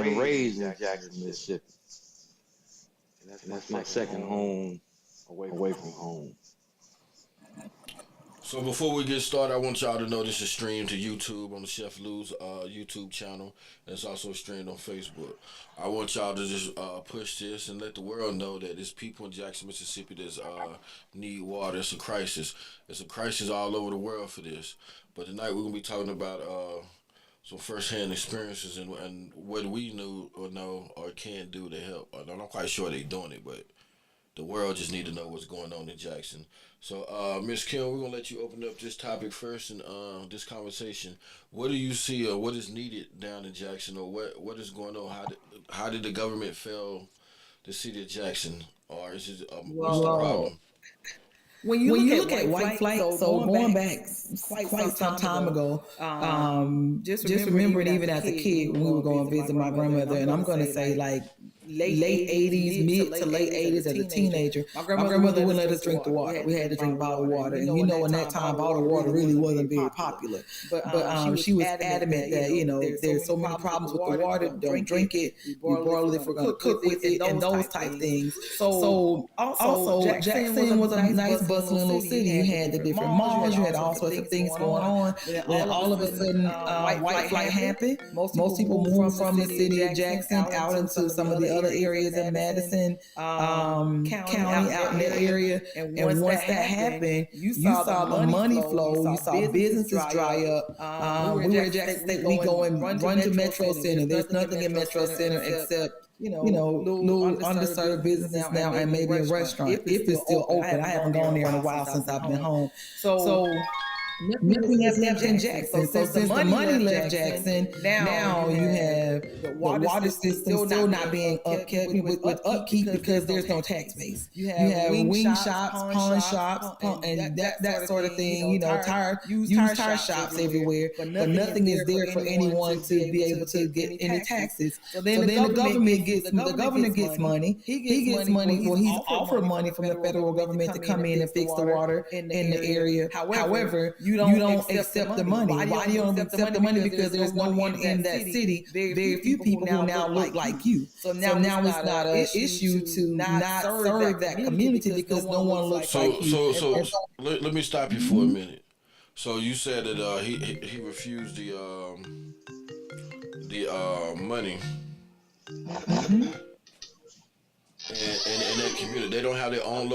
and raised in Jackson, Mississippi, and that's my second home away from home. So before we get started, I want y'all to know this is streamed to YouTube on the Chef Lou's YouTube channel. And it's also streamed on Facebook. I want y'all to just push this and let the world know that there's people in Jackson, Mississippi that need water. It's a crisis. It's a crisis all over the world for this. But tonight we're gonna be talking about some firsthand experiences and what we knew or know or can do to help. I'm not quite sure they're doing it, but the world just need to know what's going on in Jackson. So, Miss Kim, we're gonna let you open up this topic first and this conversation. What do you see, or what is needed down in Jackson, or what is going on? How did the government fail the city of Jackson, or is it what's the Well, problem? when you look at white flight, so going back quite some time ago, just remembering even as a kid when we were going to visit my grandmother, and I'm going to say like late 80s, mid to late 80s as a teenager, my grandmother wouldn't let us drink the water. We had to drink bottled water. And you know, in that time, bottled water really wasn't very popular. But she was adamant that, you know, there's so many problems with the water, don't drink it, we boil it if we're going to cook with it, and those type things. So also, Jackson was a nice bustling little city. You had the different malls, you had all sorts of things going on. Then all of a sudden, white flight happened. Most people moved from the city of Jackson out into some of the other areas in Madison County out in that area. And once that happened, you saw the money flow, you saw businesses dry up. We were in Jackson State, we go and run to Metro Center. There's nothing in Metro Center except little underserved businesses now and maybe a restaurant if it's still open. I haven't gone there in a while since I've been home. So nothing is left in Jackson. So since the money left Jackson, now you have the water system still not being upkept with upkeep because there's no tax base. You have wing shops, pawn shops, and that sort of thing. You know, used tire shops everywhere, but nothing is there for anyone to be able to get any taxes. So then the governor gets money. He gets money. Well, he's offered money from the federal government to come in and fix the water in the area. However, you don't accept the money. Why do you don't accept the money? Because there's no one in that city. Very few people who now look like you. So now it's not an issue to not serve that community because no one looks like you. Let me stop you for a minute. So you said that he refused the money. In that community, they don't have their own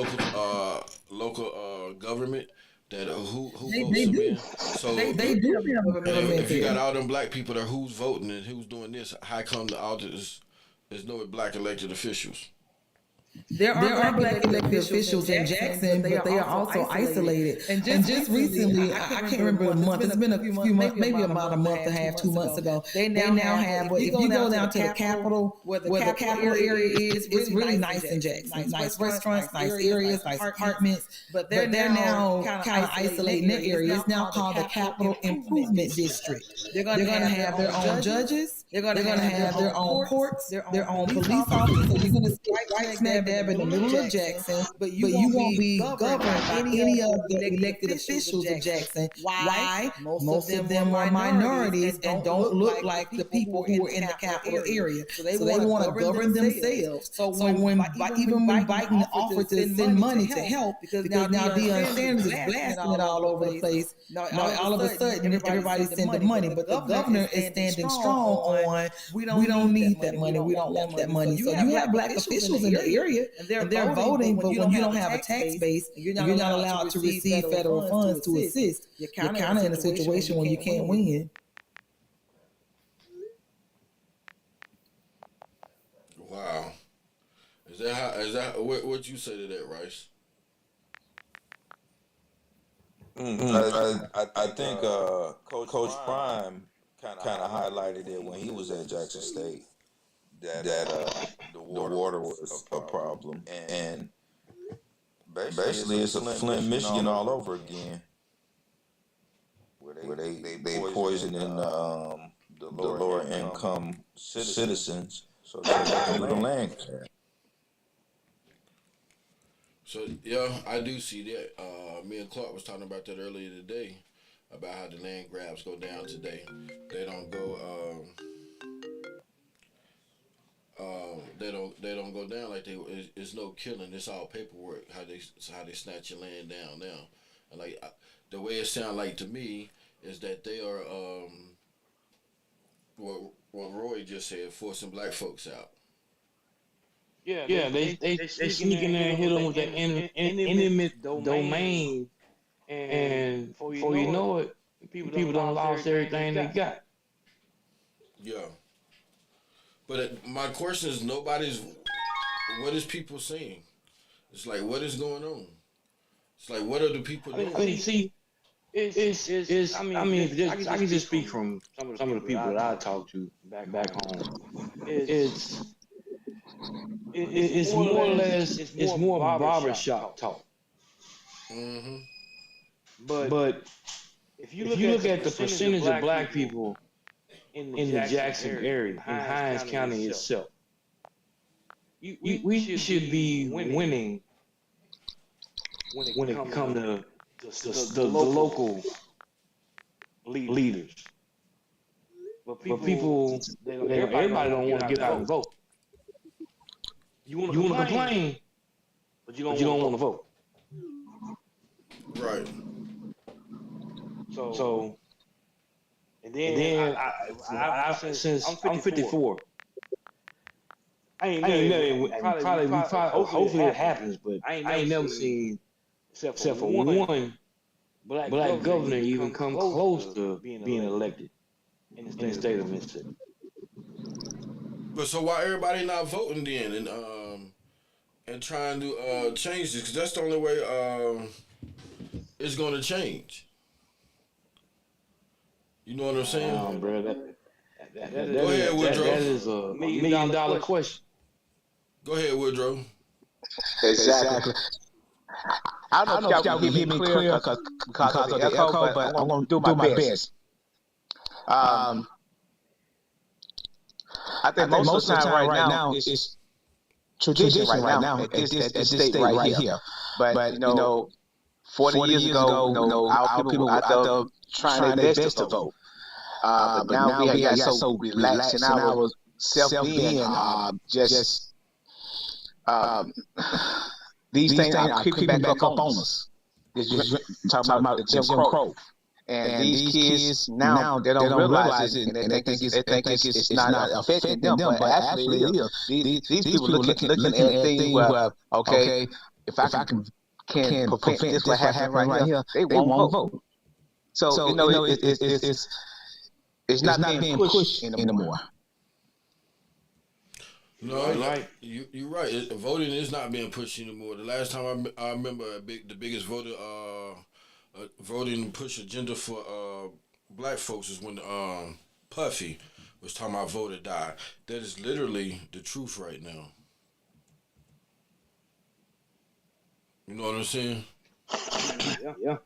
local government that who votes them in. So They do have a government if you there. got all them black people there, who's voting and who's doing this? How come all this there's no black elected officials? There are black elected officials in Jackson, but they are also isolated. And just recently, I can't remember the month. It's been a few months, maybe about a month and a half, 2 months ago. They now have. But if you go down to the Capitol, where the Capitol area is, it's really nice in Jackson. Nice restaurants, nice areas, nice apartments. But they're now kind of isolating that area. It's now called the Capital Improvement District. They're going to have their own judges. They're going to have their own courts, their own police officers. So you're going to see right smack dab in the middle of Jackson, but you won't be governed by any of the elected officials of Jackson. Why? Most of them are minorities and don't look like the people who are in the capital area. So they want to govern themselves. So when Biden offered to send money to help, because now Deion Sanders is blasting it all over the place. Now all of a sudden everybody's sending money, but the governor is standing strong on we don't need that money. We don't want that money. So you have black officials in the area and they're voting, but when you don't have a tax base, you're not allowed to receive federal funds to assist. You're kind of in a situation where you can't win. Wow. Is that what you say to that, Rice? I think Coach Prime kind of highlighted it when he was at Jackson State that the water was a problem, and basically it's a Flint, Michigan all over again, where they poisoning the lower income citizens so they can do the land grab. So yeah, I do see that. Me and Clark was talking about that earlier today about how the land grabs go down today. They don't go. they don't go down like it's no killing. It's all paperwork. How they snatch your land down now, and like the way it sounds like to me is that they are what Roy just said, forcing black folks out. Yeah, they sneak in there and hit them with that intimate domain, and before you know it, people done lost everything they got. Yeah. But my question is, what is people saying? It's like, what is going on? It's like, what are the people doing? I mean, see, I can just speak from some of the people that I talk to back home. It's more or less, it's more barbershop talk. Mm-hmm. But if you look at the percentage of black people in the Jackson area, in Hinds County itself, we should be winning when it comes to the local leaders. But people everybody don't want to get out and vote. You want to complain, but you don't want to vote. Right. So and then since I'm 54, I ain't never, probably hopefully it happens, but I ain't never seen, except for one black governor even come close to being elected in the state of Mississippi. But so why everybody not voting then and trying to change this? Because that's the only way it's going to change. You know what I'm saying? Bro, Go ahead, Woodrow. That is a $1 million question. Go ahead, Woodrow. Exactly. I don't know if y'all can hear me clear because of the echo, but I'm going to do my best. I think most of the time right now is tradition right now at this state right here. But you know, 40 years ago, our people were out there trying their best to vote. But now we got so relaxed in our self-being, just these things are creeping back up on us. Talking about the Jim Crow. And these kids now they don't realize it, and they think it's not affecting them, but actually it is. These people looking at things where, okay, if I can prevent this from happening right here, they won't vote. So you know it's not being pushed anymore. No, right. You're right. Voting is not being pushed anymore. The last time I remember the biggest voting push agenda for black folks is when Puffy was talking about vote or die. That is literally the truth right now. You know what I'm saying? Yeah.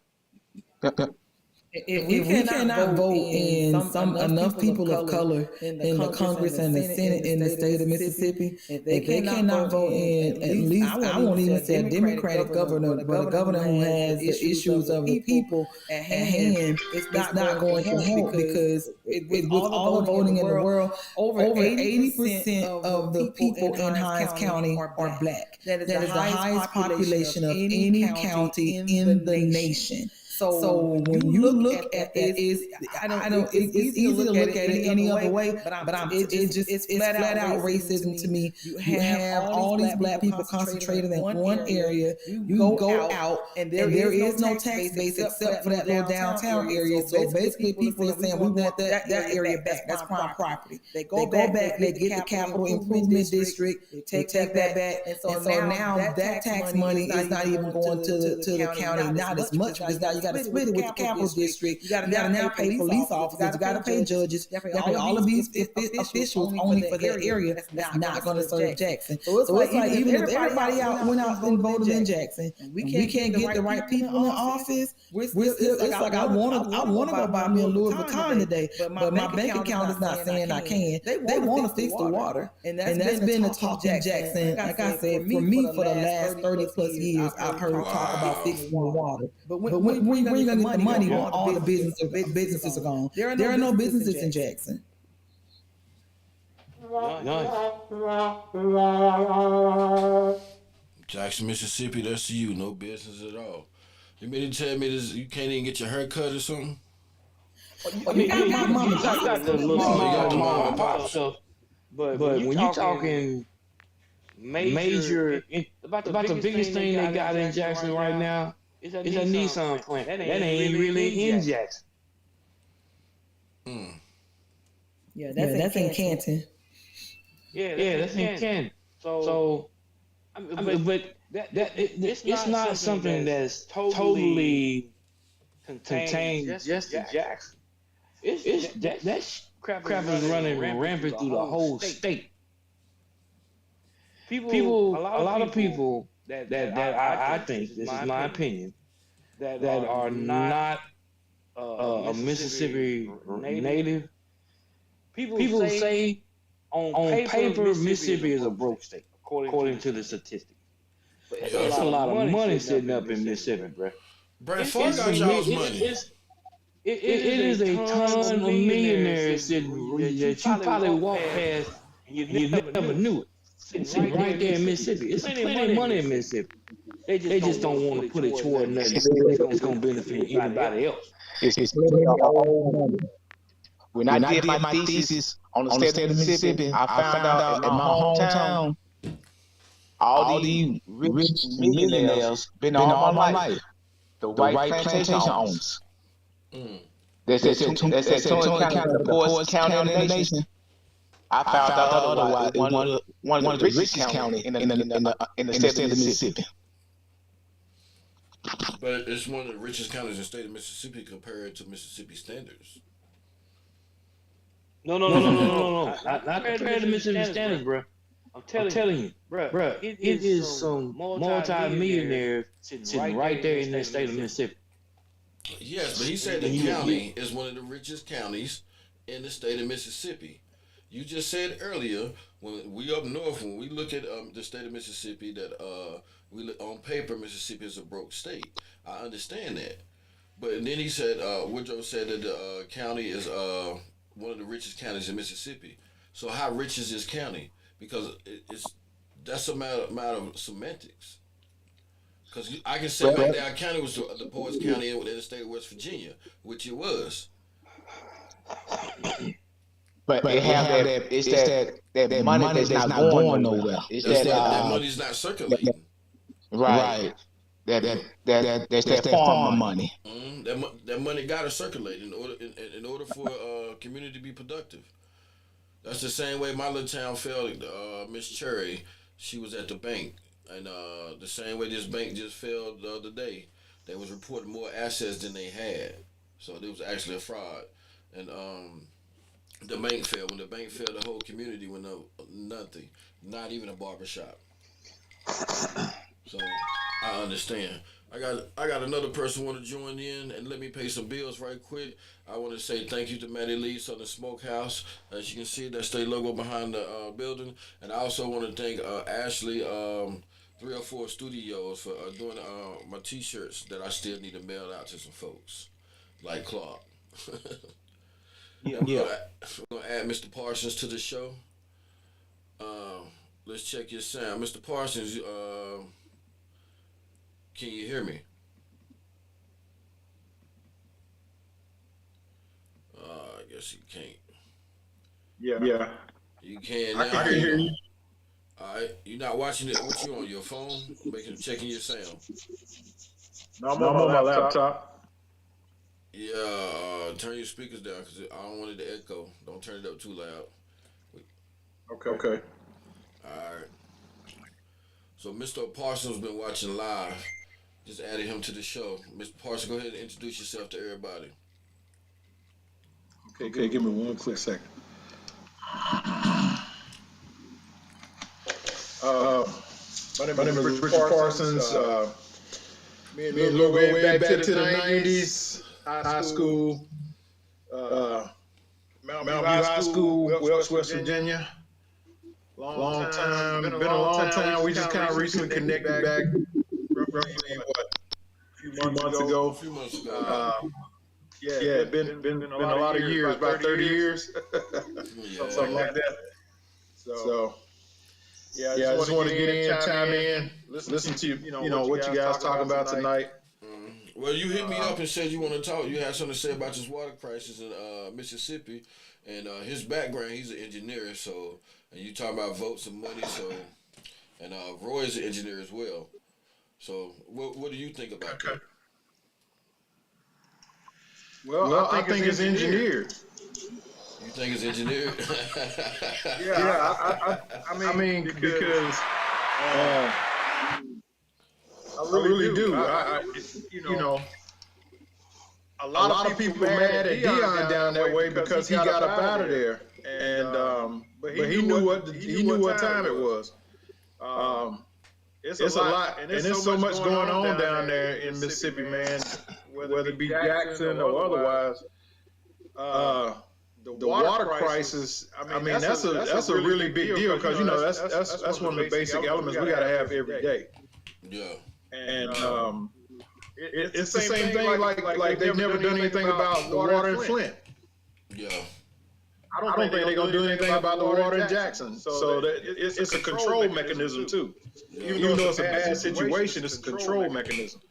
If we cannot vote in enough people of color in the Congress and the Senate in the state of Mississippi, if they cannot vote in at least, I won't even say a Democratic governor, but a governor who has the issues of the people at hand, it's not going to help because with all the voting in the world, over 80% of the people in Hinds County are black. That is the highest population of any county in the nation. So when you look at that, it's easy to look at it any other way, but it's flat out racism to me. You have all these black people concentrated in one area. You go out, and there is no tax base except for that little downtown area. So basically, people are saying we want that area back. That's prime property. They go back, they get the capital improvement district, they take that back, and so now that tax money is not even going to the county, not as much, because now you got to split it with the capital district. You got to now pay police officers. You got to pay judges. You got to pay all of these officials only for their area that's not going to serve Jackson. So it's like even if everybody went out and voted in Jackson, we can't get the right people in office. It's like I want to go buy me a Louis Vuitton today, but my bank account is not saying I can. They want to fix the water, and that's been the talk in Jackson. Like I said, for me, for the last 30 plus years, I've heard talk about fixing the water. But when you gonna get the money when all the businesses are gone? There are no businesses in Jackson. None. Jackson, Mississippi, that's you. No business at all. You mean to tell me this? You can't even get your hair cut or something? You got my mom You got the little Oh, you got the mom small and pop stuff, but when you talking major, about the biggest thing they got in Jackson right now is a Nissan plant. That ain't really in Jackson. Yeah, that's in Canton. Yeah, that's in Canton. So, but it's not something that's totally contained just to Jackson. That crap is running rampant through the whole state. A lot of people that I think, this is my opinion, that are not a Mississippi native. People say on paper Mississippi is a broke state, according to the statistics. But it's a lot of money sitting up in Mississippi, bro. Brad, fuck out y'all's money. It is a ton of millionaires that you probably walk past and you never knew it. Sitting right there in Mississippi. It's plenty of money in Mississippi. They just don't want to put it toward nothing that's going to benefit anybody else. When I did my thesis on the state of Mississippi, I found out in my hometown, all these rich millionaires been all my life. The white plantation owners. They said Tuna County, the poorest county in the nation. I found out otherwise. One of the richest county in the state of Mississippi. But it's one of the richest counties in the state of Mississippi compared to Mississippi standards. No. Not compared to Mississippi standards, bro. I'm telling you, bro. It is some multi-millionaires sitting right there in the state of Mississippi. Yes, but he said the county is one of the richest counties in the state of Mississippi. You just said earlier, when we up north, when we look at the state of Mississippi, that on paper Mississippi is a broke state. I understand that, but then he said Woodrow said that the county is one of the richest counties in Mississippi. So how rich is this county? Because that's a matter of semantics. Because I can say right there, our county was the poorest county in the state of West Virginia, which it was. But they have that. It's that money that's not going nowhere. It's that money's not circulating. Right. That's that farm money. That money got to circulate in order for a community to be productive. That's the same way my little town felt. Miss Cherry, she was at the bank, and the same way this bank just failed the other day. They was reporting more assets than they had, so it was actually a fraud. And the bank failed. When the bank failed, the whole community went up nothing, not even a barbershop. So I understand. I got another person want to join in and let me pay some bills right quick. I want to say thank you to Matty Lee, Southern Smokehouse. As you can see, that's their logo behind the building. And I also want to thank Ashley 304 Studios for doing my T-shirts that I still need to mail out to some folks, like Clark. We're gonna add Mr. Parsons to the show. Let's check your sound, Mr. Parsons. Can you hear me? I guess you can't. Yeah. You can now. I can hear you. All right. You're not watching it. What you on your phone? Checking your sound. No, I'm on my laptop. Yeah. Turn your speakers down because I don't want it to echo. Don't turn it up too loud. Okay. All right. So Mr. Parsons been watching live. Just added him to the show. Mr. Parsons, go ahead and introduce yourself to everybody. Okay, give me one quick second. My name is Richard Parsons. Me and Lou go way back to the 90s. High school. Mount View High School, West Virginia. Long time. Been a long time. We just kind of recently connected back. Roughly a few months ago. Yeah, been a lot of years, about 30 years. Something like that. So yeah, I just want to get in, chime in, listen to what you guys talking about tonight. Well, you hit me up and said you want to talk. You had something to say about this water crisis in Mississippi, and his background. He's an engineer, so and you talking about votes and money, so and Roy is an engineer as well. So what do you think about that? Well, I think it's engineered. You think it's engineered? Yeah, I mean because I really do. A lot of people mad at Dion down that way because he got up out of there, and but he knew what time it was. It's a lot, and there's so much going on down there in Mississippi, man. Whether it be Jackson or otherwise, the water crisis. I mean, that's a really big deal because that's one of the basic elements we got to have every day. Yeah. And it's the same thing like they've never done anything about the water in Flint. Yeah. I don't think they're gonna do anything about the water in Jackson. So it's a control mechanism too. Even though it's a bad situation, it's a control mechanism.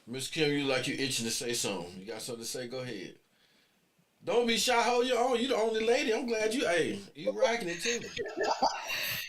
Miss Kim, you itching to say something. You got something to say? Go ahead. Don't be shy. Hold your own. You the only lady. I'm glad you rocking it too.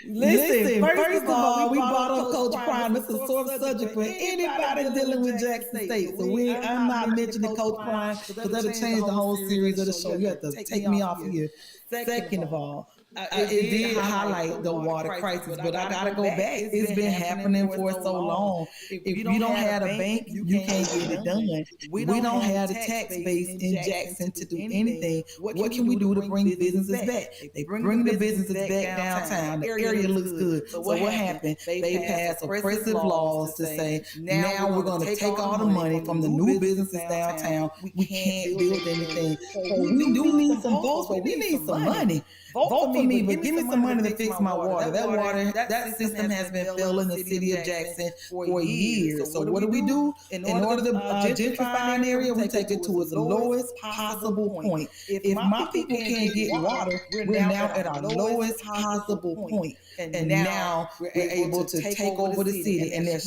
Listen, first of all, we brought up Coach Prime. This is sort of subject for anybody dealing with Jackson State. So I'm not mentioning Coach Prime because that'll change the whole series of the show. You have to take me off of here. Second of all, it did highlight the water crisis, but I gotta go back. It's been happening for so long. If you don't have a bank, you can't get it done. We don't have the tax base in Jackson to do anything. What can we do to bring businesses back? They bring the businesses back downtown. The area looks good. So what happened? They passed oppressive laws to say, now we're going to take all the money from the new businesses downtown. We can't build anything. So we do need some votes, but we need some money. Vote for me, but give me some money to fix my water. That system has been failing the city of Jackson for years. So what do? In order to gentrify an area, we take it to its lowest possible point. If my people can't get water, we're now at our lowest possible point. And now we're able to take over the city. And they're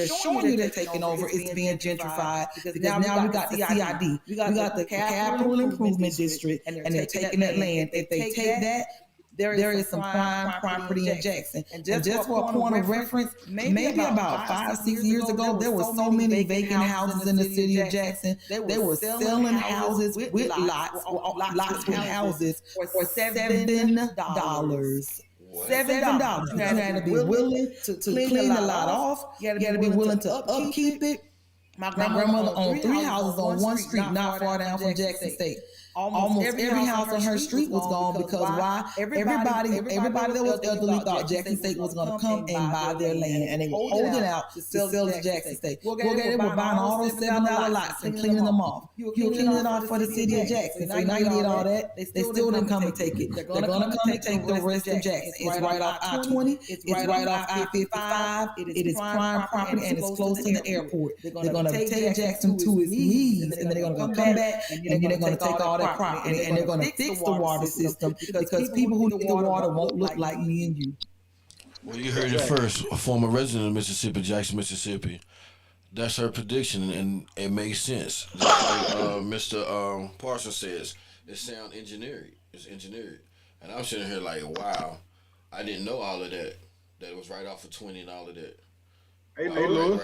showing you they're taking over. It's being gentrified. Because now we got the CID. We got the Capital Improvement District. And they're taking that land. If they take that, there is some prime property in Jackson. And just for a point of reference, maybe about 5-6 years ago, there were so many vacant houses in the city of Jackson. They were selling houses with lots with houses for $7. $7. You had to be willing to clean the lot off. You had to be willing to upkeep it. My grandmother owned 3 houses on one street not far down from Jackson State. Almost every house on her street was gone because why? Everybody that was elderly thought Jackson State was going to come and buy their land, and they were holding out to sell to Jackson State. Well, they were buying all those $7 lots and cleaning them off. You were cleaning it off for the city of Jackson. So now you did all that. They still didn't come and take it. They're going to come and take the rest of Jackson. It's right off I-20. It's right off I-55. It is prime property, and it's close to the airport. They're going to take Jackson to its knees, and then they're going to come back, and then they're going to take all that property, and they're going to fix the water system because people who need the water won't look like me and you. Well, you heard it first. A former resident of Mississippi, Jackson, Mississippi. That's her prediction, and it makes sense. Mr. Parsons says it sounds engineered. It's engineered, and I'm sitting here like, wow, I didn't know all of that. That it was right off of 20 and all of that. Hey, Lou.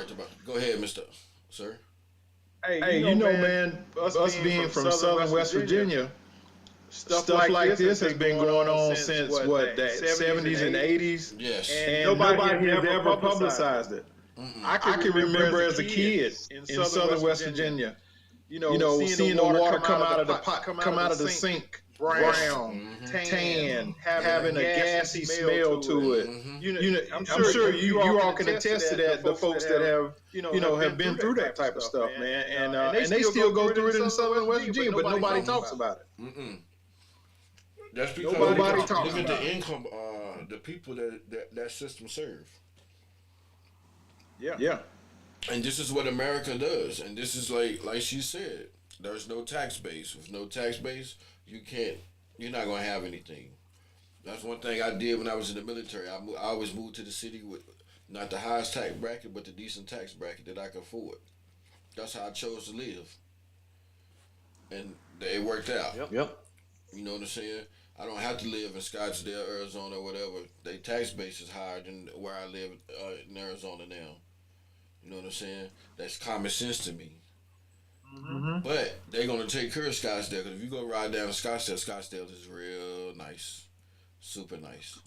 Go ahead, Mr. Sir. Hey, man, us being from Southern West Virginia, stuff like this has been going on since what, the 70s and 80s? Yes. And nobody has ever publicized it. I can remember as a kid in Southern West Virginia, seeing the water come out of the pot, come out of the sink, brown, tan, having a gassy smell to it. I'm sure you all can attest to that. The folks that have have been through that type of stuff, man, and they still go through it in Southern West Virginia, but nobody talks about it. That's because nobody talks about look at the income, the people that system serve. Yeah. And this is what America does, and this is like she said, there's no tax base. With no tax base, you're not gonna have anything. That's one thing I did when I was in the military. I always moved to the city with not the highest tax bracket, but the decent tax bracket that I could afford. That's how I chose to live, and it worked out. Yep. You know what I'm saying? I don't have to live in Scottsdale, Arizona, or whatever. They tax base is higher than where I live in Arizona now. You know what I'm saying? That's common sense to me. Mm-hmm. But they're gonna take care of Scottsdale because if you go ride down to Scottsdale, Scottsdale is real nice, super nice.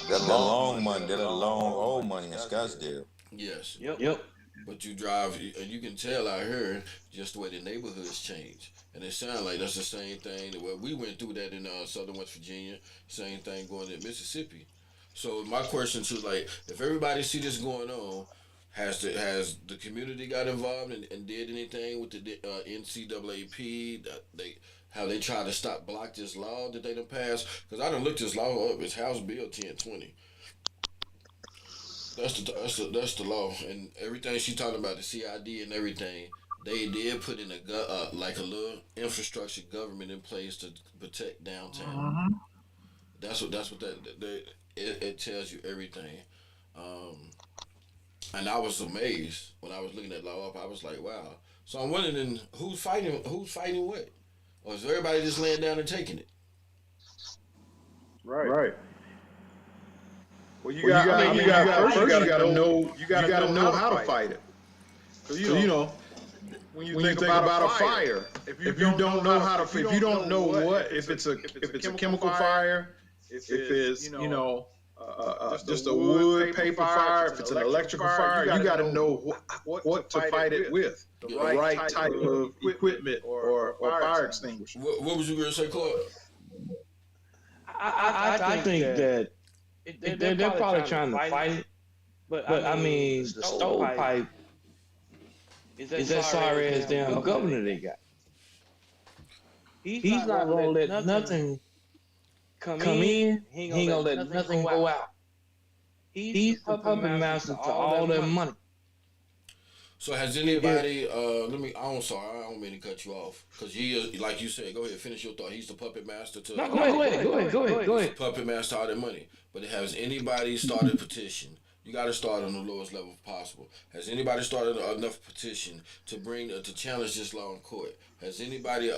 That long money, that long old money in Scottsdale. Yes. Yep. But you drive, and you can tell out here just the way the neighborhoods change, and it sounds like that's the same thing. Well, we went through that in southern West Virginia. Same thing going in Mississippi. So my question to like, if everybody see this going on, has the community got involved and did anything with the NCAAP? They how they try to block this law that they done passed? Because I done looked this law up. It's House Bill 1020. That's the law, and everything she talking about the CID and everything. They did put in like a little infrastructure government in place to protect downtown. Mm-hmm. That's what it tells you everything. And I was amazed when I was looking at law up. I was like, wow. So I'm wondering who's fighting what, or is everybody just laying down and taking it? Right. Well, you gotta know how to fight it. So you know, when you think about a fire, if you don't know how to, if you don't know what, if it's a chemical fire, if it's just a wood paper fire, if it's an electrical fire, you got to know what to fight it with, the right type of equipment or fire extinguisher. What was you gonna say, Clark? I think that they're probably trying to fight it, but I mean, the stovepipe is as sorry as damn governor they got. He's not gonna let nothing come in. He ain't gonna let nothing go out. He's the puppet master to all their money. So has anybody? I'm sorry, I don't mean to cut you off because he is, like you said. Go ahead, finish your thought. He's the puppet master to. No, go ahead. He's the puppet master all their money. But has anybody started a petition? You got to start on the lowest level possible. Has anybody started enough petition to bring to challenge this law in court? Has anybody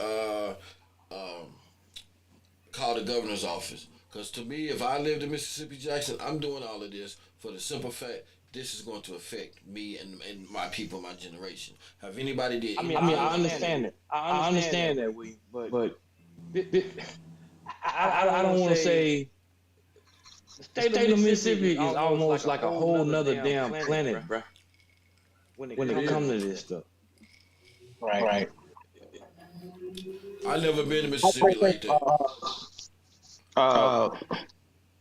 called the governor's office? Because to me, if I lived in Mississippi, Jackson, I'm doing all of this for the simple fact this is going to affect me and my people, my generation. Have anybody did? I understand it. I understand that, but I don't want to say the state of Mississippi is almost like a whole nother damn planet, bro. When it comes to this stuff. Right. I never been to Mississippi like that.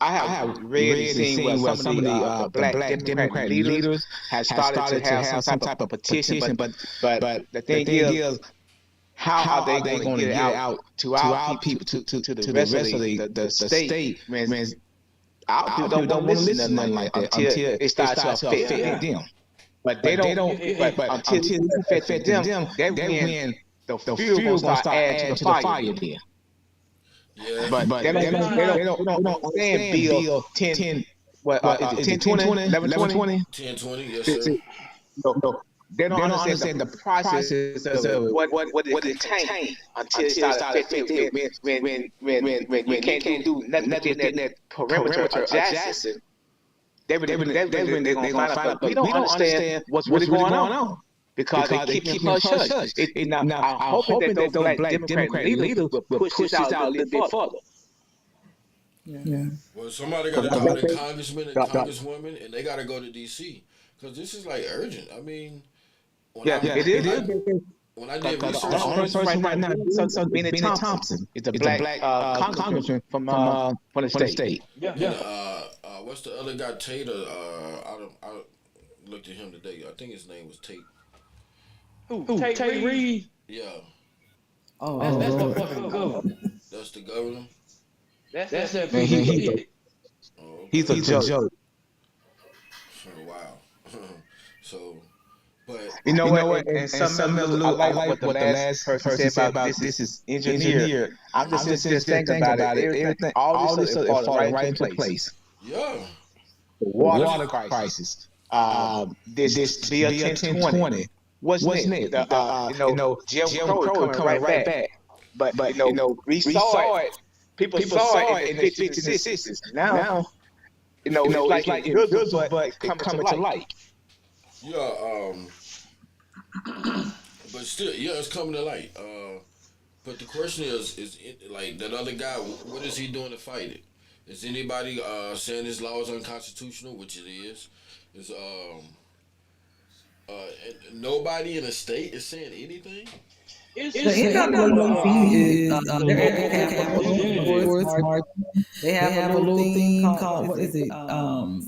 I have read and seen where some of the black Democrat leaders have started to have some type of petition, but the thing is, how are they going to get it out to our people, to the rest of the state? When our people don't want to listen to nothing like that until it starts to affect them. But they don't. But until it affects them, that's when the fuel will start adding to the fire there. Yeah. But they don't understand Bill 10. What is it? 1020, 1120, 1020. Yes, sir. No. They don't understand the process of what it contains until it starts affecting them. When you can't do nothing in that perimeter adjacent, that's when they're gonna find out. But we don't understand what's really going on. Because they keep hush. Now, I'm hoping that those black Democrat leaders will push this out a little bit further. Yeah. Well, somebody got to call the congressman and congresswoman, and they got to go to D.C. because this is like urgent. I mean, it is. When I did research, the only person right now, Benny Thompson, is a black congressman from the state. Yeah. What's the other guy? Tater. I looked at him today. I think his name was Tate. Who? Tate Reed? Yeah. That's the fucking governor. That's the governor? That's that PG. He's a joke. Oh, wow. So, But You know what? And something else, I like what the last person said about this is engineered. I'm just thinking about it. Everything, all this stuff is falling right into place. yeah, The water crisis. This bill 1020. What's next? Jim Crow is coming right back. But we saw it. People saw it in the 50s and the 60s. Now, it's like invisible, but it's coming to light. yeah. But still, yeah, it's coming to light. But the question is it, like that other guy? What is he doing to fight it? Is anybody saying this law is unconstitutional, which it is? Is nobody in the state is saying anything? The NAACP is they have a little thing called what is it?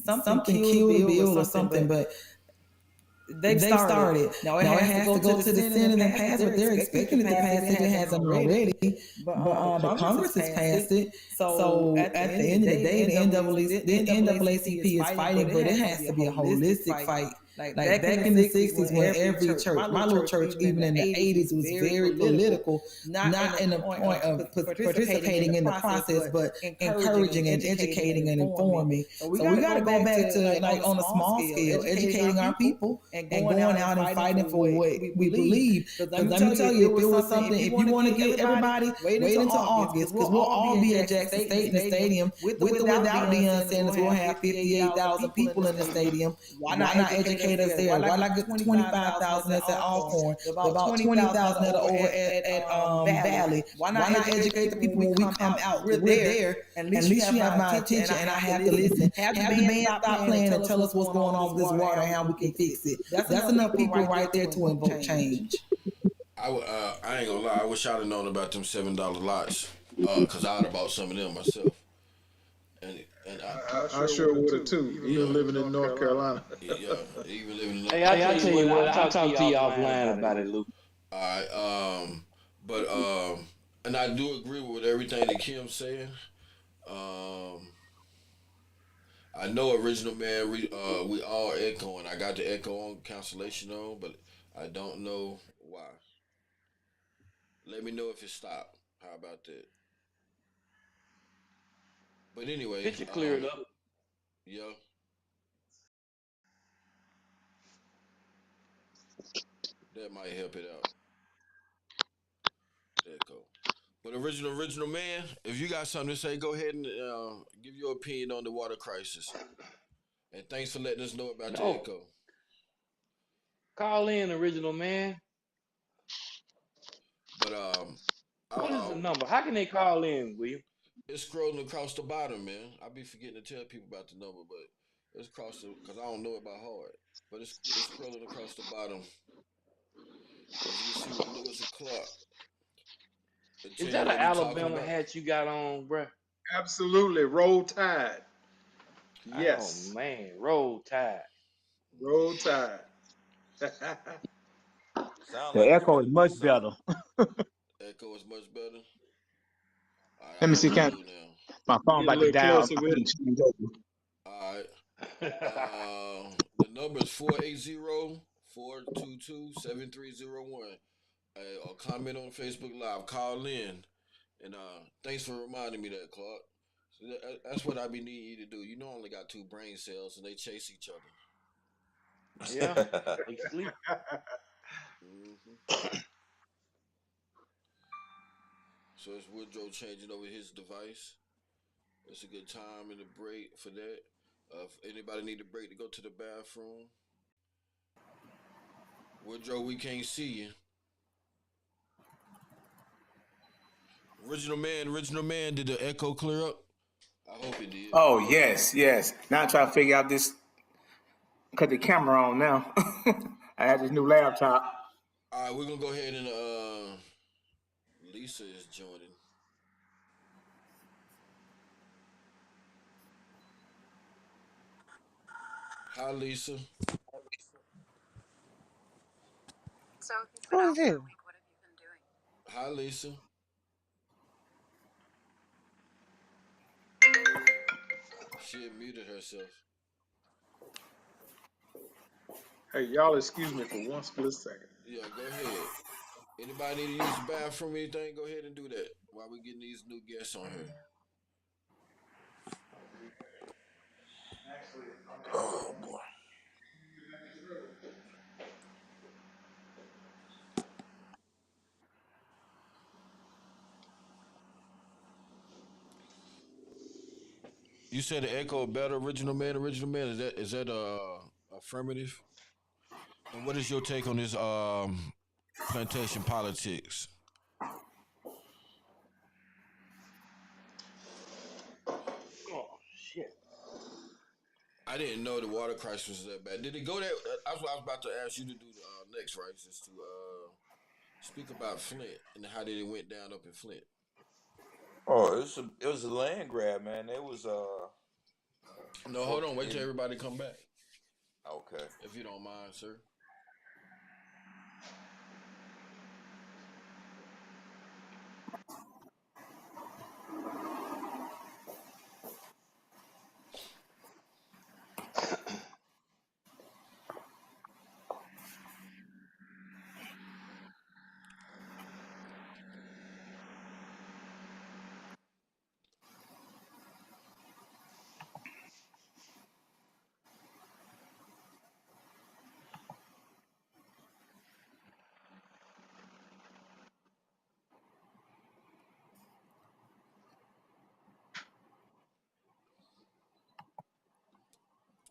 Something kill the bill or something, but they've started. Now it has to go to the Senate and pass, but they're expecting it to pass if it hasn't already. But the Congress has passed it. So at the end of the day, the NAACP is fighting, but it has to be a holistic fight. Like back in the 60s when every church, my little church, even in the 80s, was very political, not in the point of participating in the process, but encouraging and educating and informing. So we got to go back to like on a small scale, educating our people and going out and fighting for what we believe. Because let me tell you, if it was something, if you want to get everybody, wait until August, because we'll all be at Jackson State in the stadium with or without Deion Sanders. We'll have 58,000 people in the stadium. Why not educate us there? Why not get 25,000 that's at Alcorn, about 20,000 that are over at Valley? Why not educate the people when we come out? We're there, and at least you have my attention, and I have to listen. Have the band stop playing and tell us what's going on with this water and how we can fix it. That's enough people right there to invoke change. I ain't gonna lie. I wish I'd have known about them $7 lots, cause I'd have bought some of them myself. And I sure would have too, even living in North Carolina. Yeah, even living in. Hey, I tell you what, I'll talk to you offline about it, Luke. All right, but and I do agree with everything that Kim's saying. I know original man. We all echoing. I got the echo on cancellation on, but I don't know why. Let me know if it stopped. How about that? But anyway, It should clear it up. Yeah. That might help it out. There it go. But original man, if you got something to say, go ahead and give your opinion on the water crisis. And thanks for letting us know about the echo. Call in, original man. But what is the number? How can they call in, William? It's scrolling across the bottom, man. I be forgetting to tell people about the number, but it's across the because I don't know it by heart. But it's scrolling across the bottom. As you can see, it looks a clock. Is that an Alabama hat you got on, bruh? Absolutely. Roll Tide. Yes. Oh, man. Roll Tide. Roll Tide. The echo is much better. Echo is much better. Right, let me see. My phone about to die. All right. The number is 480-422-7301. Or comment on Facebook Live. Call in. And thanks for reminding me that, Clark. So that's what I be needing you to do. You know, I only got 2 brain cells, and they chase each other. Yeah, they sleep. So it's Woodrow changing over his device. It's a good time in the break for that. If anybody need a break to go to the bathroom, Woodrow, we can't see you. Original man, did the echo clear up? I hope it did. Oh, yes. Now I'm trying to figure out this. Cut the camera on now. I had this new laptop. All right, we're going to go ahead and Lisa is joining. Hi, Lisa. So if you've been out for a week, what have you been doing? Hi, Lisa. She had muted herself. Hey, y'all excuse me for one split second. Yeah, go ahead. Anybody need to use the bathroom or anything, go ahead and do that while we getting these new guests on here. Oh boy. You said the echo better, original man, original man. Is that affirmative? And what is your take on this plantation politics? Oh shit. I didn't know the water crisis was that bad. Did it go that? That's what I was about to ask you to do next, right? Is to speak about Flint and how did it went down up in Flint. Oh, it was a land grab, man. It was No, hold on. Wait till everybody come back, okay. if you don't mind, sir.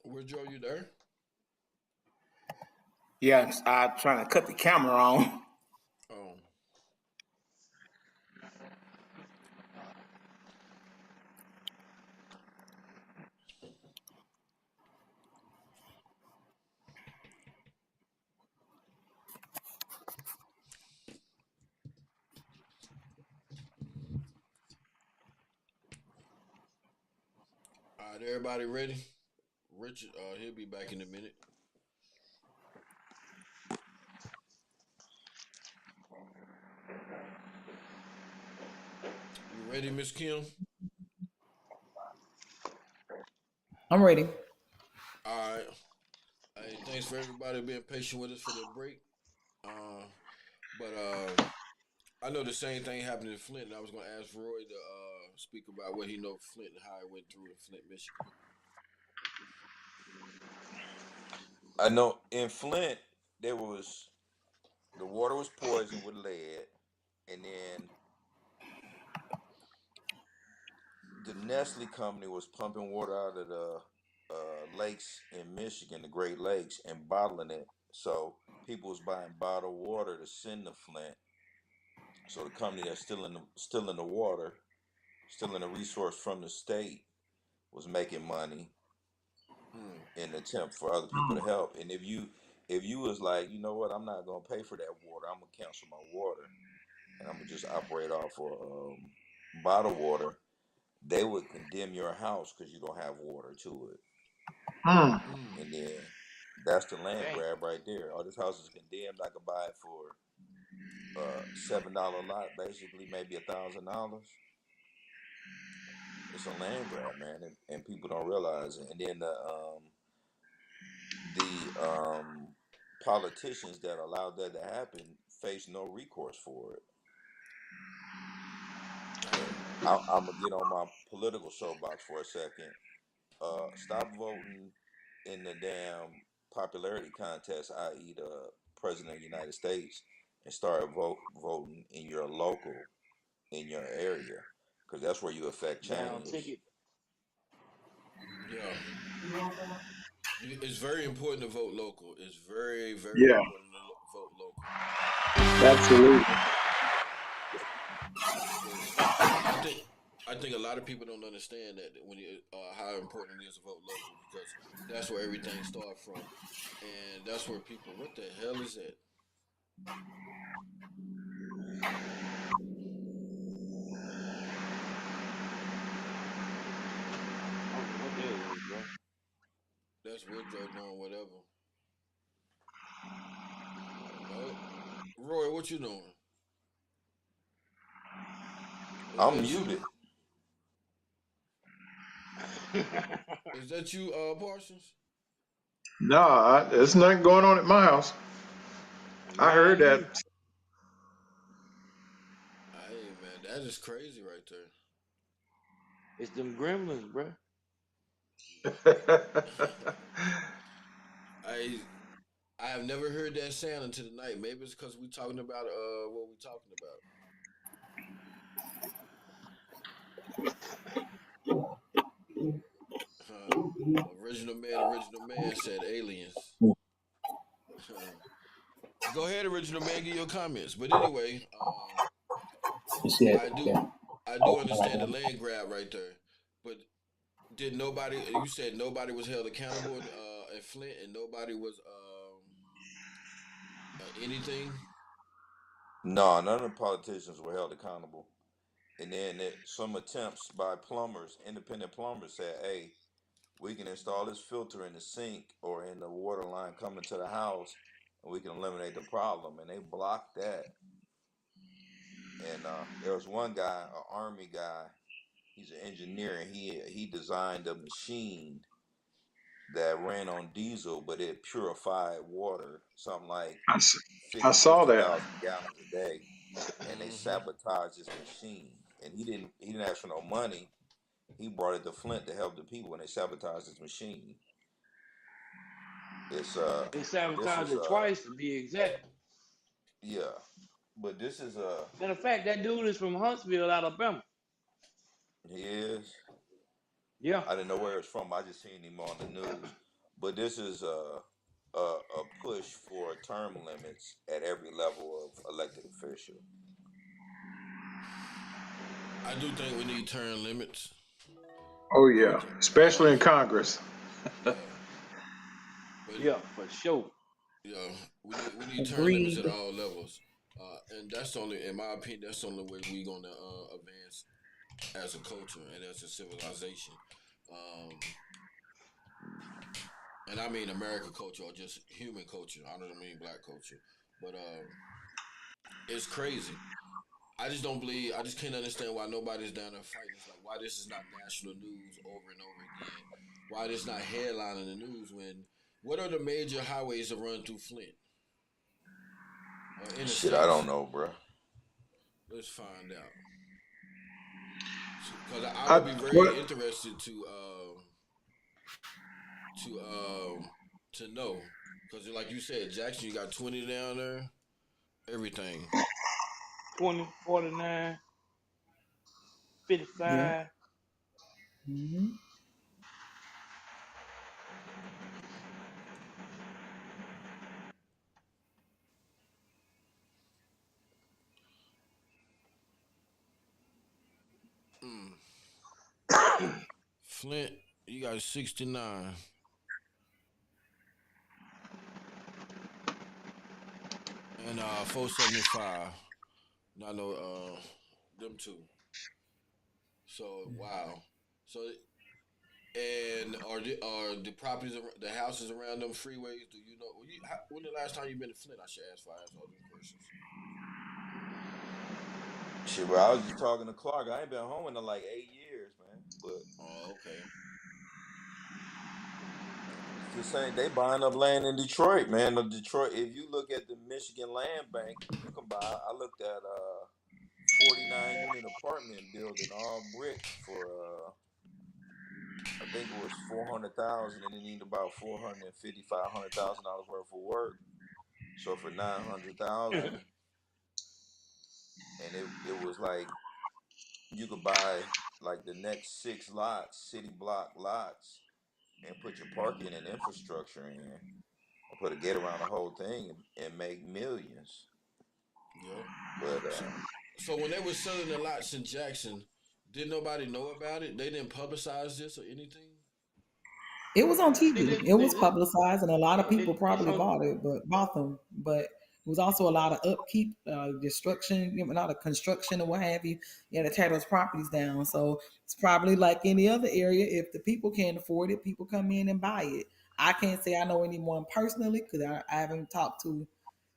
Where Joe? You there? Yeah, I'm trying to cut the camera on. Oh. All right, everybody ready? Richard, he'll be back in a minute. You ready, Miss Kim? I'm ready. All right. Hey, thanks for everybody being patient with us for that break. But I know the same thing happened in Flint, and I was going to ask Roy to speak about what he know of Flint and how it went through in Flint, Michigan. I know in Flint there was the water was poisoned with lead, and then the Nestle company was pumping water out of the lakes in Michigan, the Great Lakes, and bottling it. So people was buying bottled water to send to Flint. So the company that's still in the water, still in a resource from the state, was making money Mm. in an attempt for other people to help. And if you was like, you know what, I'm not gonna pay for that water, I'm gonna cancel my water, and I'm gonna just operate off for bottled water, they would condemn your house because you don't have water to it. Mm. And then that's the land Dang. grab right there. Oh, this house is condemned. I could buy it for $7 lot, basically maybe $1,000. It's a land grab, man, and people don't realize it. And then the politicians that allowed that to happen face no recourse for it. And I'm gonna get on my political soapbox for a second. Stop voting in the damn popularity contest, i.e., the president of the United States, and start voting in your local, in your area, because that's where you affect Down change. ticket. Yeah. It's very important to vote local. It's very, very Yeah, important to vote local. absolutely. Because I think a lot of people don't understand that when how important it is to vote local because that's where everything starts from, and that's where people. What the hell is that? I don't know what that is, bro. That's Woodrow doing whatever. No, Roy, what you doing? Is I'm that you? muted. Is that you, Parsons? No, there's nothing going on at my house. I heard Mine that. do. Hey man, that is crazy right there. It's them gremlins, bro. I I have never heard that sound until tonight. Maybe it's because we talking about what we talking about. Original man said aliens. Go ahead, original man, give your comments. But anyway, I do I do understand the land grab right there. But did nobody? You said nobody was held accountable in Flint, and nobody was anything. No, none of the politicians were held accountable. And then some attempts by plumbers, independent plumbers, said, "Hey, we can install this filter in the sink or in the water line coming to the house, and we can eliminate the problem." And they blocked that. And there was one guy, an army guy. He's an engineer, and he designed a machine that ran on diesel, but it purified water, something like I, s- I 50, saw fifty that. thousand gallons a day. And they Mm-hmm. sabotaged this machine. And he didn't ask for no money. He brought it to Flint to help the people, and they sabotaged this machine. It's They this sabotaged is it twice to be exact. yeah, but this is Matter of fact, that dude is from Huntsville, Alabama. he is. Yeah. I didn't know where it's from. I just seen him on the news. But this is a push for term limits at every level of elected official. I do think we need term limits. Oh I yeah, would, th- especially in Congress. yeah, but Yeah, for sure. yeah, we need term limits at Agreed. all levels. And that's the only, in my opinion, that's the only way we're gonna advance as a culture and as a civilization. Um, and I mean American culture or just human culture. I don't mean black culture, but it's crazy. I just don't believe. I just can't understand why nobody's down there fighting. It's like why this is not national news over and over again. Why this not headlining the news when what are the major highways that run through Flint or Shit, I don't interstates? know, bro. Let's find out. Because I I would be what very interested to to know. Because like you said, Jackson, you got 20 down there. Everything. 20, 49, Yeah. 55. Hmm. Mm. Flint, you got 69 and 475. Not no them two. So wow. So and are the properties the houses around them freeways? Do you know? When the last time you been to Flint? I should ask. I ask all them questions. Shit, bro. I was just talking to Clark. I ain't been home in like 8 years, man. But Oh, okay. it's the same. They buying up land in Detroit, man. The Detroit. If you look at the Michigan Land Bank, you can buy. I looked at 49 unit apartment building, all brick for I think it was 400,000, and they need about 450, $500,000 worth of work. So for 900,000, and it was like you could buy like the next 6 lots, city block lots, and put your parking and infrastructure in, and put a gate around the whole thing, and make millions. Yep. But So, so when they were selling the lots in Jackson, did nobody know about it? They didn't publicize this or anything. It was on They TV. did. It was publicized, and a lot of Yeah, people it's probably on. bought them. But it was also a lot of upkeep, destruction, a lot of construction and what have you. You had to tear those properties down. So it's probably like any other area. If the people can't afford it, people come in and buy it. I can't say I know anyone personally because I haven't talked to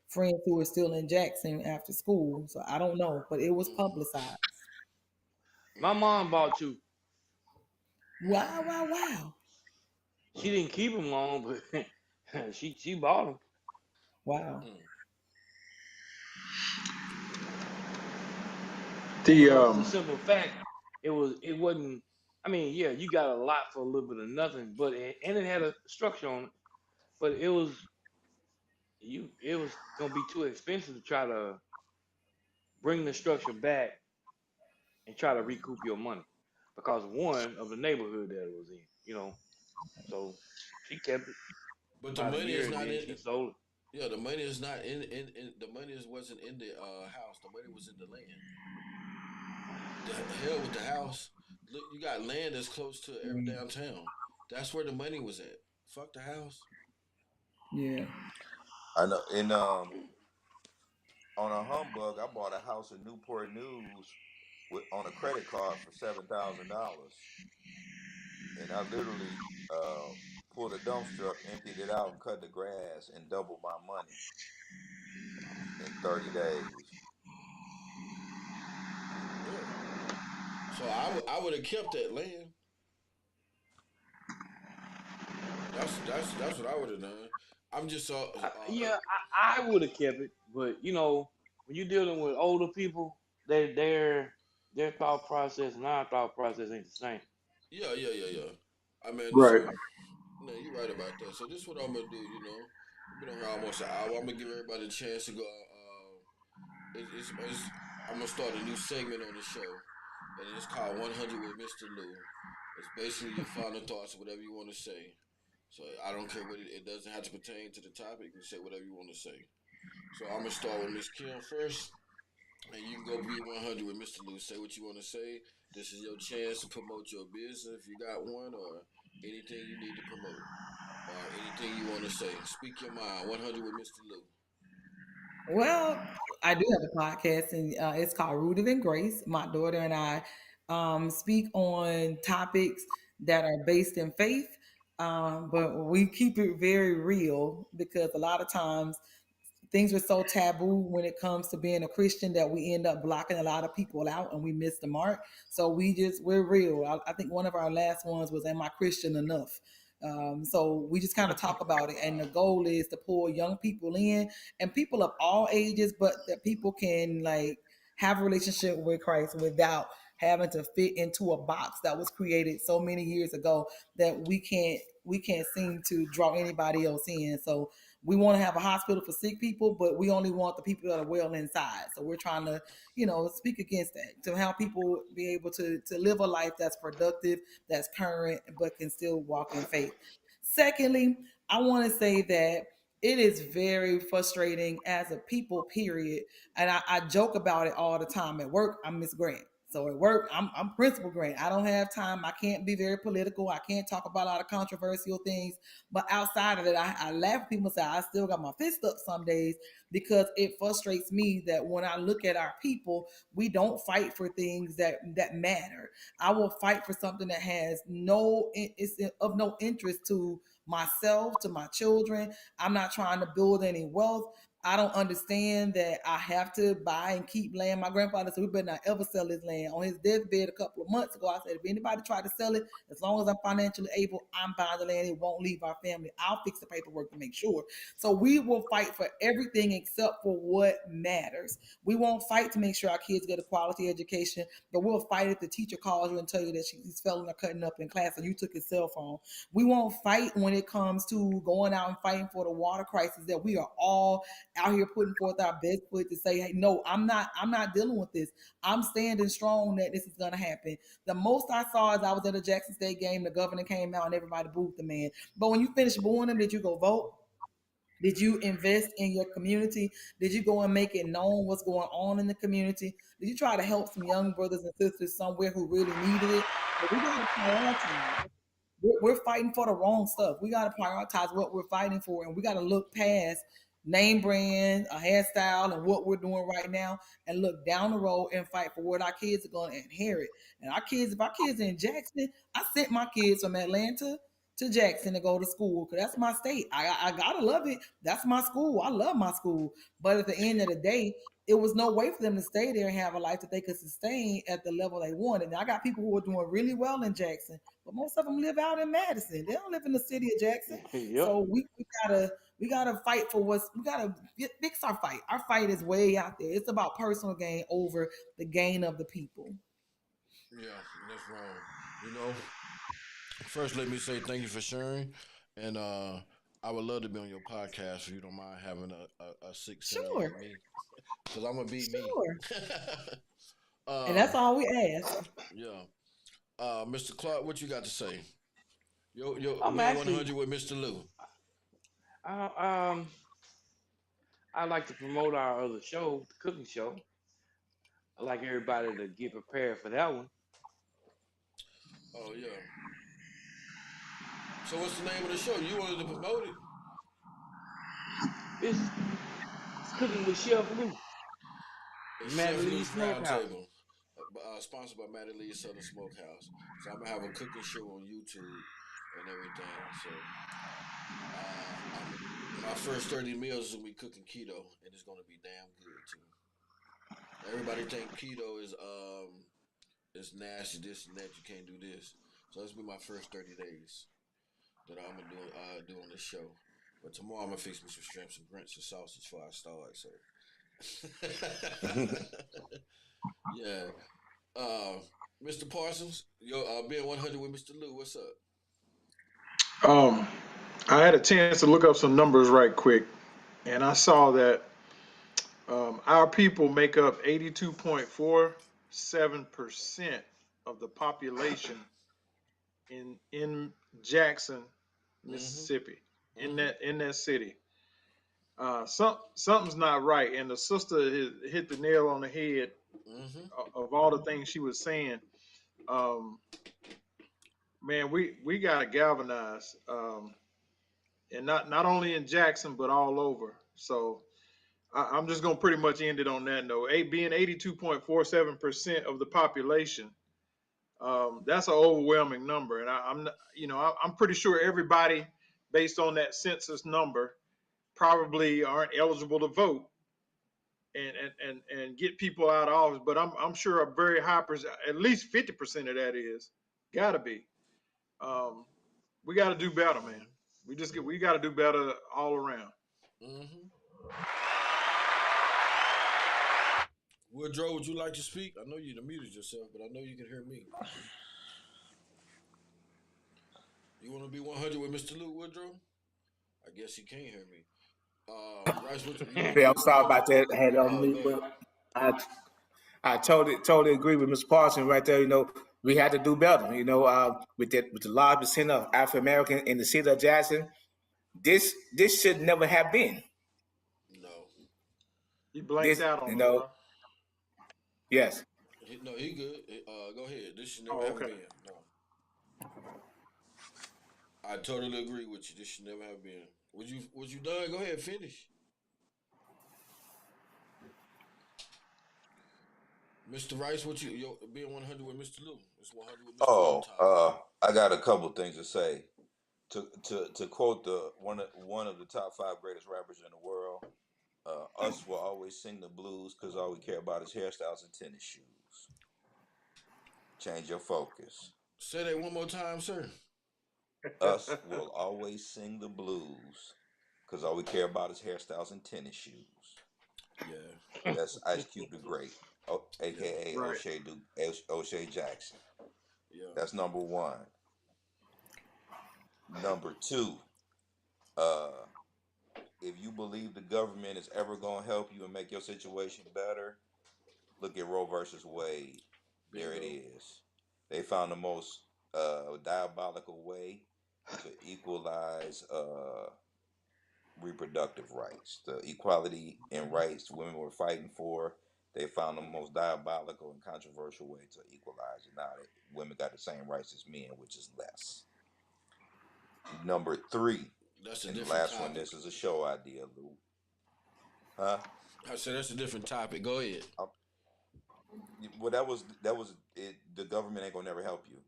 friends who are still in Jackson after school. So I don't know, but it was Mm, publicized. My mom bought two. Wow, wow, wow. She didn't keep them long, but she bought them. Wow. Mm. The Because the simple fact, it wasn't. I mean, yeah, you got a lot for a little bit of nothing, but and it had a structure on it, but it was gonna be too expensive to try to bring the structure back and try to recoup your money because one of the neighborhood that it was in, so she kept it But the about a money year is and not then in. she sold it. Yeah, the money is not in the money wasn't in the house. The money was in the land. The hell with the house. Look, you got land that's close to every Mm, downtown. That's where the money was at. Fuck the house. yeah. I know. In on a humbug, I bought a house in Newport News on a credit card for $7,000, and I literally pulled a dumpster up, emptied it out, and cut the grass, and doubled my money in 30 days. Yeah. So I would have kept that land. That's what I would have done. I'm just Yeah, I would have kept it, but when you're dealing with older people, their thought process and our thought process ain't the same. yeah. I mean, right. so no, you're right about that. So this is what I'm gonna do. We've been on here almost an hour. I'm gonna give everybody a chance to go. I'm gonna start a new segment on the show, and it's called 100 with Mr. Lou. It's basically your final thoughts, whatever you want to say. So I don't care what it doesn't have to pertain to the topic. You can say whatever you want to say. So I'm gonna start with Miss Kim first, and you can go be 100 with Mr. Lou. Say what you want to say. This is your chance to promote your business if you got one, or anything you need to promote, or anything you want to say. Speak your mind. 100 with Mr. Lou. Well, I do have a podcast, and it's called Rooted in Grace. My daughter and I speak on topics that are based in faith, but we keep it very real because a lot of times things are so taboo when it comes to being a Christian that we end up blocking a lot of people out and we miss the mark. So we're real. I think one of our last ones was, "Am I Christian enough?" So we just kind of talk about it, and the goal is to pull young people in and people of all ages, but that people can like have a relationship with Christ without having to fit into a box that was created so many years ago that we can't seem to draw anybody else in. So we want to have a hospital for sick people, but we only want the people that are well inside. So we're trying to, speak against that to help people be able to live a life that's productive, that's current, but can still walk in faith. Secondly, I want to say that it is very frustrating as a people, period. And I joke about it all the time. At work, I'm Miss Grant. So at work, I'm Principal Grant. I don't have time. I can't be very political. I can't talk about a lot of controversial things. But outside of it, I laugh at people and say I still got my fist up some days because it frustrates me that when I look at our people, we don't fight for things that matter. I will fight for something that has it's of no interest to myself, to my children. I'm not trying to build any wealth. I don't understand that I have to buy and keep land. My grandfather said we better not ever sell his land. On his deathbed a couple of months ago, I said, if anybody try to sell it, as long as I'm financially able, I'm buying the land. It won't leave our family. I'll fix the paperwork to make sure. So we will fight for everything except for what matters. We won't fight to make sure our kids get a quality education, but we'll fight if the teacher calls you and tell you that she's failing or cutting up in class and you took his cell phone. We won't fight when it comes to going out and fighting for the water crisis that we are all out here putting forth our best foot to say, hey, no, I'm not dealing with this. I'm standing strong that this is gonna happen. The most I saw is I was at a Jackson State game, the governor came out and everybody booed the man. But when you finish booing him, did you go vote? Did you invest in your community? Did you go and make it known what's going on in the community? Did you try to help some young brothers and sisters somewhere who really needed it? But we gotta prioritize. We're fighting for the wrong stuff. We got to prioritize what we're fighting for, and we got to look past name brand, a hairstyle, and what we're doing right now, and look down the road and fight for what our kids are going to inherit. And if our kids are in Jackson, I sent my kids from Atlanta to Jackson to go to school because that's my state. I gotta love it. That's my school. I love my school. But at the end of the day, it was no way for them to stay there and have a life that they could sustain at the level they wanted. And I got people who are doing really well in Jackson, but most of them live out in Madison. They don't live in the city of Jackson. Yep. So we gotta fight for we gotta fix our fight. Our fight is way out there. It's about personal gain over the gain of the people. Yeah, that's wrong. You know, first let me say thank you for sharing, and I would love to be on your podcast if you don't mind having a 6 center Sure. like me, because I'm gonna be me. Sure. And that's all we ask. Yeah. Mr. Clark, what you got to say? Yo, I'm man, actually, 100 with Mr. Lou. I like to promote our other show, the cooking show. I like everybody to get prepared for that one. Oh yeah. So what's the name of the show? You wanted to promote it? It's cooking with Chef Lou, It's Matt Chef Lee Lou's Smokehouse. Roundtable, sponsored by Matty Lee's Southern Smokehouse. So I'm gonna have a cooking show on YouTube and everything. So my first 30 meals is gonna be cooking keto, and it's gonna be damn good too. Everybody think keto is nasty, this and that. You can't do this. So this will be my first 30 days that I'm gonna do on this show. But tomorrow I'm gonna fix me some shrimp, some grits, and sausage before I start. So yeah. Mr. Parsons, being 100 with Mr. Lou, what's up? I had a chance to look up some numbers right quick, and I saw that our people make up 82.47% of the population in Jackson, Mm-hmm. Mississippi, in Mm-hmm. that city. Something's not right, and the sister hit the nail on the head Mm-hmm. of all the things she was saying. Um, man, we gotta galvanize, and not only in Jackson but all over. So I'm just gonna pretty much end it on that note. Being 82.47% of the population, that's an overwhelming number, and I'm pretty sure everybody, based on that census number, probably aren't eligible to vote and get people out of office. But I'm sure a very high percent, at least 50% of that is gotta be. Um, we got to do better, man. We got to do better all around. Mm-hmm. Woodrow, would you like to speak? I know you muted yourself, but I know you can hear me. You want to be 100 with Mr. Lou Woodrow? I guess he can't hear me. Rice, what you want to Yeah, be I'm sorry about 100? that. I had it on Oh, me, go ahead. but I totally agree with Mr. Parson right there. We had to do better. With the large percent of African American in the city of Jackson, this should never have been. No. He blanked This, out on us, bro. yes. No, he good. Go ahead. This should never Oh, have okay. been. No. I totally agree with you. This should never have been. Was you done? Go ahead, finish. Mr. Rice, being 100 with Mr. Lou? It's 100 with Mr. Lou time. I got a couple things to say. To quote the one of the top 5 greatest rappers in the world, us will always sing the blues because all we care about is hairstyles and tennis shoes. Change your focus. Say that one more time, sir. Us will always sing the blues because all we care about is hairstyles and tennis shoes. Yeah. That's Ice Cube the Great, aka Right. O'Shea Jackson. Yeah. That's number one. Number two, if you believe the government is ever going to help you and make your situation better, look at Roe versus Wade. Bingo. There it is. They found the most diabolical way to equalize reproductive rights, the equality in rights women were fighting for. They found the most diabolical and controversial way to equalize it. Now that women got the same rights as men, which is less. Number 3, That's a and the different last topic. one. This is a show idea, Lou. Huh? I said that's a different topic. Go ahead. Well, that was it. The government ain't gonna never help you.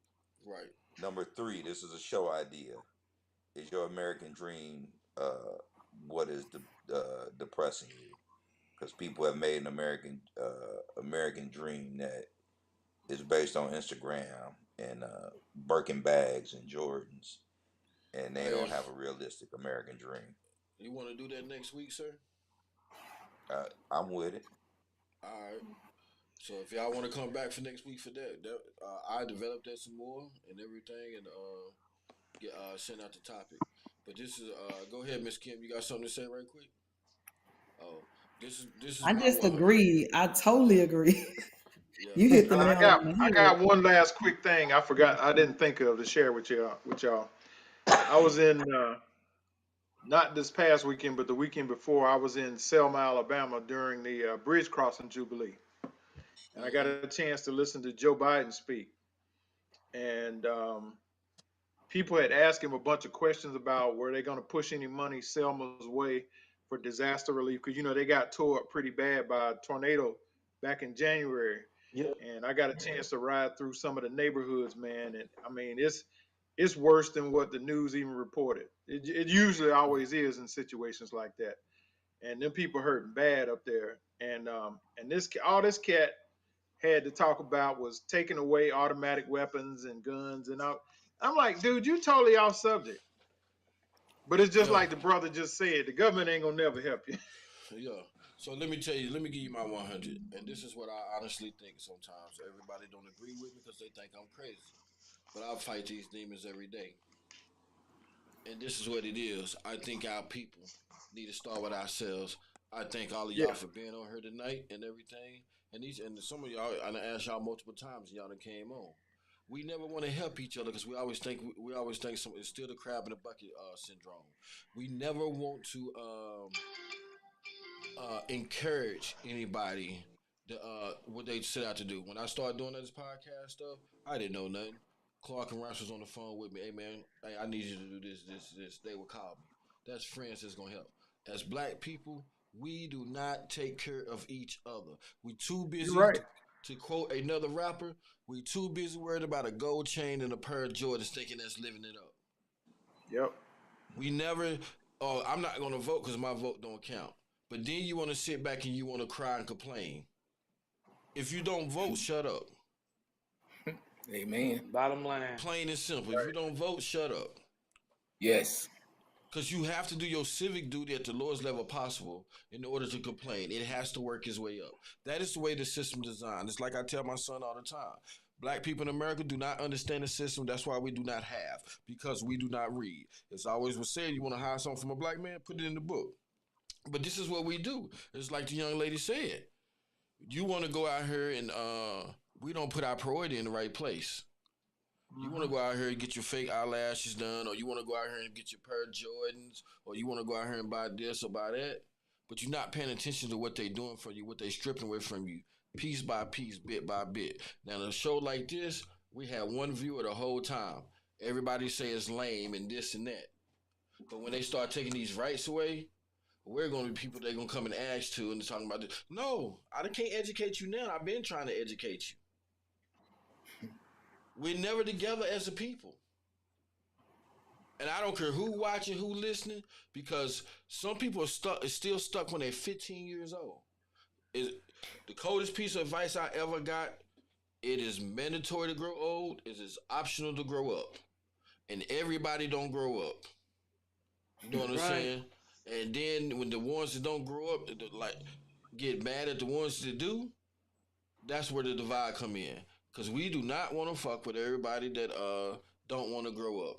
Right. Number 3. This is a show idea. Is your American dream what is depressing you? Because people have made an American dream that is based on Instagram and Birkin bags and Jordans, and they don't have a realistic American dream. You want to do that next week, sir? I'm with it. All right. So if y'all want to come back for next week for that, I developed that some more and everything, and send out the topic. But this is go ahead, Miss Kim. You got something to say right quick? Oh, this is. I just agree. I totally agree. Yeah. You hit the nail on the head. I got one last quick thing I forgot. I didn't think of to share with y'all. I was in not this past weekend, but the weekend before. I was in Selma, Alabama during the bridge crossing jubilee, and I got a chance to listen to Joe Biden speak. And people had asked him a bunch of questions about were they going to push any money Selma's way for disaster relief, because they got tore up pretty bad by a tornado back in January. Yeah. And I got a chance to ride through some of the neighborhoods, man. And I mean, it's worse than what the news even reported. It usually always is in situations like that. And them people hurting bad up there. And all this cat had to talk about was taking away automatic weapons and guns. And I'm like, dude, you totally off subject. But it's just like the brother just said, the government ain't gonna never help you. Yeah. So let me give you my 100. And this is what I honestly think sometimes. Everybody don't agree with me because they think I'm crazy. But I fight these demons every day. And this is what it is. I think our people need to start with ourselves. I thank all of y'all for being on here tonight and everything. And some of y'all, I asked y'all multiple times, and y'all that came on. We never want to help each other because we always think it's still the crab in the bucket syndrome. We never want to encourage anybody to what they set out to do. When I started doing this podcast stuff, I didn't know nothing. Clark and Rice was on the phone with me. Hey man, I need you to do this. They would call me. That's friends that's gonna help. As black people, we do not take care of each other. We too busy to quote another rapper. We too busy worried about a gold chain and a pair of Jordans, thinking that's living it up. Yep. We never. Oh, I'm not gonna vote because my vote don't count. But then you want to sit back and you want to cry and complain. If you don't vote, shut up. Amen. Bottom line. Plain and simple. If you don't vote, shut up. Yes. Because you have to do your civic duty at the lowest level possible in order to complain. It has to work its way up. That is the way the system is designed. It's like I tell my son all the time. Black people in America do not understand the system. That's why we do not have, because we do not read. It's always was said, you want to hide something from a black man, put it in the book. But this is what we do. It's like the young lady said. You want to go out here and we don't put our priority in the right place. You want to go out here and get your fake eyelashes done, or you want to go out here and get your pair of Jordans, or you want to go out here and buy this or buy that, but you're not paying attention to what they're doing for you, what they're stripping away from you, piece by piece, bit by bit. Now, in a show like this, we have one viewer the whole time. Everybody say it's lame and this and that. But when they start taking these rights away, we're going to be people they're going to come and ask to and talking about this. No, I can't educate you now. I've been trying to educate you. We're never together as a people. And I don't care who watching, who listening, because some people are still stuck when they're 15 years old. The coldest piece of advice I ever got, it is mandatory to grow old, it is optional to grow up. And everybody don't grow up. You know what I'm saying? And then when the ones that don't grow up, like, get mad at the ones that do, that's where the divide come in. Because we do not want to fuck with everybody that don't want to grow up.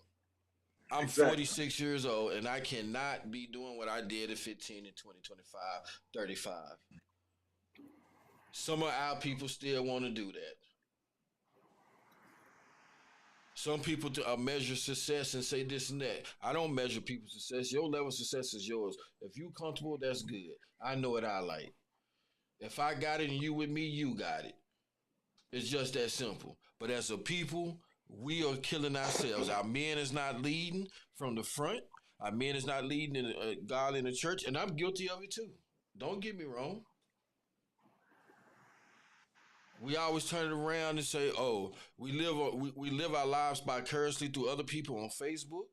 I'm 46 years old, and I cannot be doing what I did at 15 and 20, 25, 35. Some of our people still want to do that. Some people measure success and say this and that. I don't measure people's success. Your level of success is yours. If you comfortable, that's good. I know what I like. If I got it and you with me, you got it. It's just that simple. But as a people, we are killing ourselves. Our men is not leading from the front. Our men is not leading in God in the church, and I'm guilty of it too. Don't get me wrong. We always turn it around and say, "Oh, we live our lives vicariously through other people on Facebook."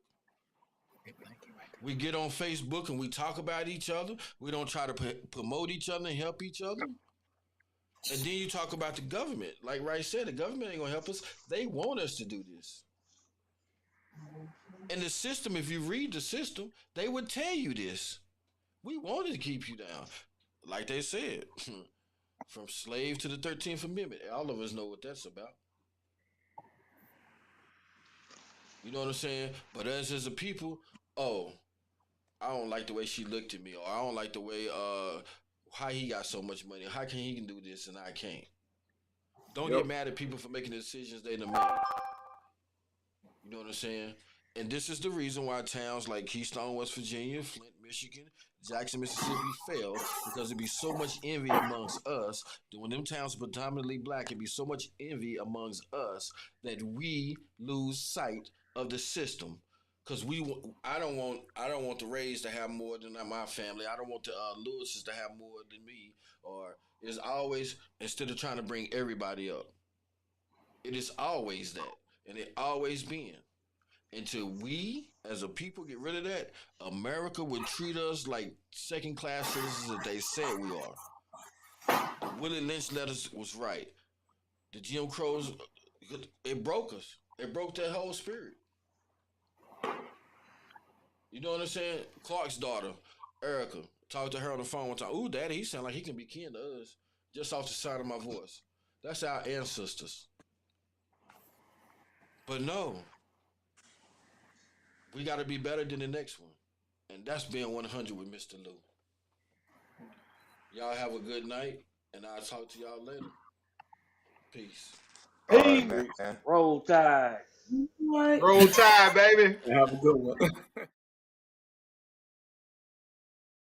We get on Facebook and we talk about each other. We don't try to promote each other and help each other. And then you talk about the government. Like Rice said, the government ain't gonna help us. They want us to do this. And the system, if you read the system, they would tell you this. We wanted to keep you down. Like they said, from slave to the 13th Amendment. All of us know what that's about. You know what I'm saying? But us as a people, oh, I don't like the way she looked at me, or I don't like the way how he got so much money. How can he can do this and I can't? Don't get mad at people for making the decisions they done made. You know what I'm saying? And this is the reason why towns like Keystone, West Virginia, Flint, Michigan, Jackson, Mississippi fail, because it'd be so much envy amongst us that when them towns are predominantly black, it'd be so much envy amongst us that we lose sight of the system. Cause I don't want the Rays to have more than my family. I don't want the Lewises to have more than me. Or it's always, instead of trying to bring everybody up, it is always that, and it always been. Until we, as a people, get rid of that, America would treat us like second-class citizens that they said we are. The Willie Lynch letters was right. The Jim Crows, it broke us. It broke that whole spirit. You know what I'm saying? Clark's daughter, Erica, talked to her on the phone one time. Ooh, Daddy, he sound like he can be kin to us just off the side of my voice. That's our ancestors. But no, we got to be better than the next one. And that's being 100 with Mr. Lou. Y'all have a good night, and I'll talk to y'all later. Peace. Peace. Roll Tide. Roll Tide, baby. Have a good one.